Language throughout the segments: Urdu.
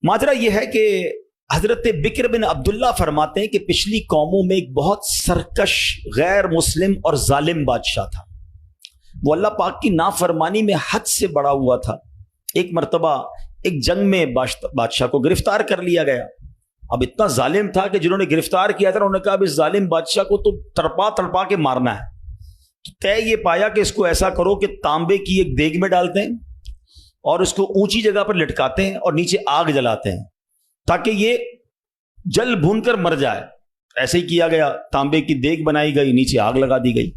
ماجرا یہ ہے کہ حضرت بکر بن عبداللہ فرماتے ہیں کہ پچھلی قوموں میں ایک بہت سرکش، غیر مسلم اور ظالم بادشاہ تھا. وہ اللہ پاک کی نافرمانی میں حد سے بڑا ہوا تھا. ایک مرتبہ ایک جنگ میں بادشاہ کو گرفتار کر لیا گیا. اب اتنا ظالم تھا کہ جنہوں نے گرفتار کیا تھا انہوں نے کہا اب اس ظالم بادشاہ کو تو تڑپا کے مارنا ہے. طے یہ پایا کہ اس کو ایسا کرو کہ تانبے کی ایک دیگ میں ڈالتے ہیں اور اس کو اونچی جگہ پر لٹکاتے ہیں اور نیچے آگ جلاتے ہیں تاکہ یہ جل بھون کر مر جائے. ایسے ہی کیا گیا. تانبے کی دیگ بنائی گئی، نیچے آگ لگا دی گئی.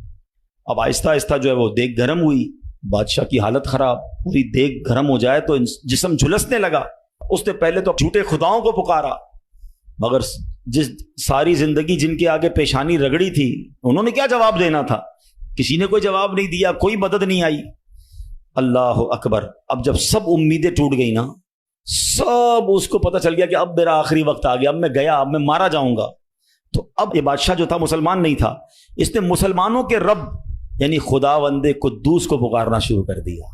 اب آہستہ آہستہ جو ہے وہ دیگ گرم ہوئی. بادشاہ کی حالت خراب. پوری دیگ گرم ہو جائے تو جسم جھلسنے لگا. اس نے پہلے تو جھوٹے خداؤں کو پکارا، مگر جس ساری زندگی جن کے آگے پیشانی رگڑی تھی انہوں نے کیا جواب دینا تھا؟ کسی نے کوئی جواب نہیں دیا، کوئی مدد نہیں آئی. اللہ اکبر. اب جب سب امیدیں ٹوٹ گئی نا، سب اس کو پتہ چل گیا کہ اب میرا آخری وقت آ گیا، اب میں گیا، اب میں مارا جاؤں گا. تو اب یہ بادشاہ جو تھا مسلمان نہیں تھا. اس نے مسلمانوں کے رب یعنی خداوند قدوس کو پکارنا شروع کر دیا.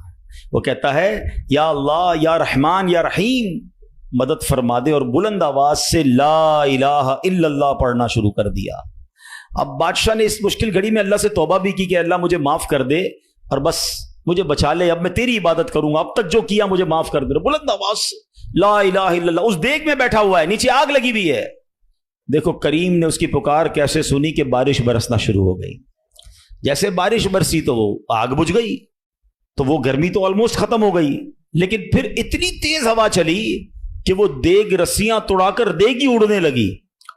وہ کہتا ہے یا اللہ، یا رحمان، یا رحیم مدد فرما دے، اور بلند آواز سے لا الہ الا اللہ پڑھنا شروع کر دیا. اب بادشاہ نے اس مشکل گھڑی میں اللہ سے توبہ بھی کی کہ اللہ مجھے معاف کر دے اور بس مجھے بچا لے، اب میں تیری عبادت کروں گا، اب تک جو کیا مجھے معاف کر دے. بلند آواز سے لا الہ الا اللہ. اس دیگ میں بیٹھا ہوا ہے، نیچے آگ لگی ہوئی ہے. دیکھو کریم نے اس کی پکار کیسے سنی کہ بارش برسنا شروع ہو گئی. جیسے بارش برسی تو وہ آگ بجھ گئی، تو وہ گرمی تو آلموسٹ ختم ہو گئی. لیکن پھر اتنی تیز ہوا چلی کہ وہ دیگ رسیاں توڑا کر دیگ ہی اڑنے لگی.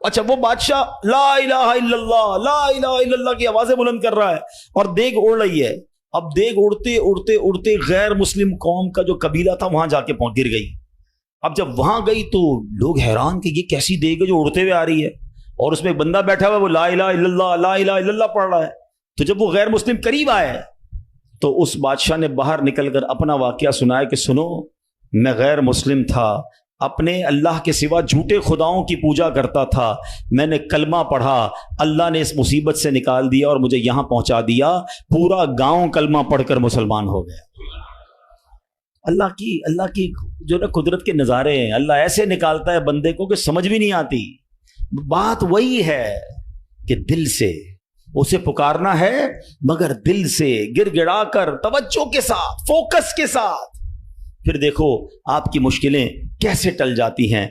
اچھا وہ بادشاہ لا الہ الا اللہ، لا الہ الا اللہ کی آوازیں بلند کر رہا ہے اور دیگ اڑ رہی ہے. اب دیگ اڑتے اڑتے اڑتے غیر مسلم قوم کا جو قبیلہ تھا وہاں جا کے گر گئی. اب جب وہاں گئی تو لوگ حیران کہ یہ کیسی دیگ ہے جو اڑتے ہوئے آ رہی ہے اور اس میں ایک بندہ بیٹھا ہوا ہے وہ لا الہ الا اللہ، لا الہ الا اللہ پڑھ رہا ہے. تو جب وہ غیر مسلم قریب آئے تو اس بادشاہ نے باہر نکل کر اپنا واقعہ سنایا کہ سنو، میں غیر مسلم تھا، اپنے اللہ کے سوا جھوٹے خداؤں کی پوجا کرتا تھا، میں نے کلمہ پڑھا، اللہ نے اس مصیبت سے نکال دیا اور مجھے یہاں پہنچا دیا. پورا گاؤں کلمہ پڑھ کر مسلمان ہو گیا. اللہ کی جو نا قدرت کے نظارے ہیں. اللہ ایسے نکالتا ہے بندے کو کہ سمجھ بھی نہیں آتی. بات وہی ہے کہ دل سے اسے پکارنا ہے، مگر دل سے گر گڑا کر توجہ کے ساتھ، فوکس کے ساتھ. پھر دیکھو آپ کی مشکلیں کیسے ٹل جاتی ہیں.